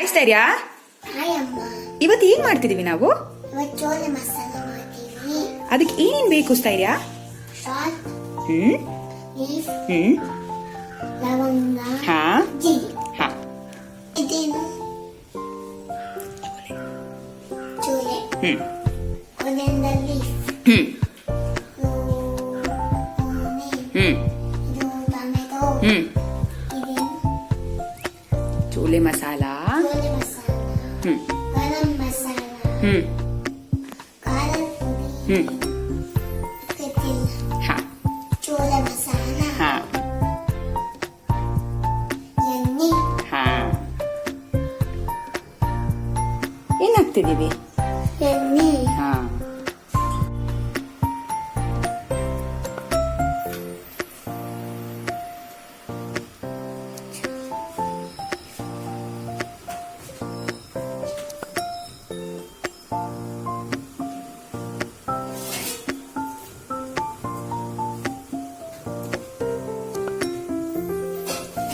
Hi ಸ್ಥೈರ್ಯ. Hi ಅಮ್ಮ. ಇವತ್ತು ಏನ್ ಮಾಡ್ತಿದೀವಿ ನಾವು? ಇವತ್ತು ಚೋಲೆ ಮಸಾಲ ಮಾಡ್ತೀವಿ. ಅದಕ್ಕೆ ಏನೇನ್ ಬೇಕು ಸ್ಥೈರ್ಯ? ಸಾಲ್ಟ್, ಲೀಫ್, ಲವಂಗ, ಹಾ ಜೀರಿಗೆ. ಹಾ ಇದೇನು ಚೋಲೆ. ಒಂದೆಂದ ಲೀಫ್. ಇದು ಟೊಮೆಟೊ. ಇದೇನು ಚೋಲೆ ಮಸಾಲ. ಚೋಲೆ ಮಸಾಲ. ಗರಂ ಮಸಾಲ. ಖಾರದ ಪುಡಿ. ಗೊತ್ತಿಲ್ಲ. ಹಾ ಚೋಲೆ ಮಸಾಲ. ಹಾ ಎಣ್ಣೆ. ಹಾ ಏನ್ ಹಾಕ್ತಿದೀವಿ? ಎಣ್ಣೆ. ಹಾ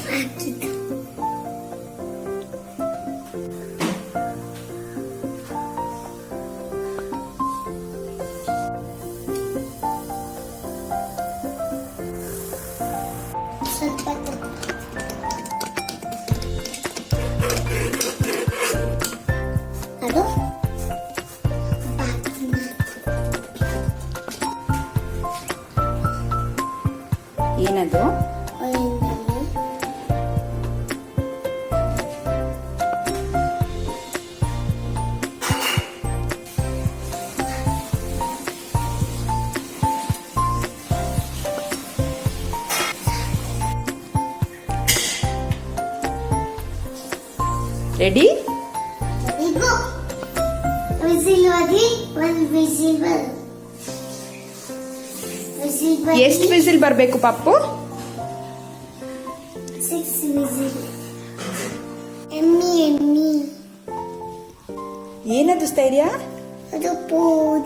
ಹಾಕಿದ್ದು. ಸ್ವಲ್ಪ ಅದು ಏನದು? ರೆಡಿ? ಇದು ವಿಸಿಲ್ ಹೋಗಿ ಒಂದು ವಿಸಿಲ್ ಎಷ್ಟು ವಿಸಿಲ್ ಬರ್ಬೇಕು ಪಪ್ಪು? 6 ವಿಸಿಲ್. ಎಮ್ಮಿ ಏನದು ಸ್ಥೈರ್ಯ? ಅದು ಪೂರಿ.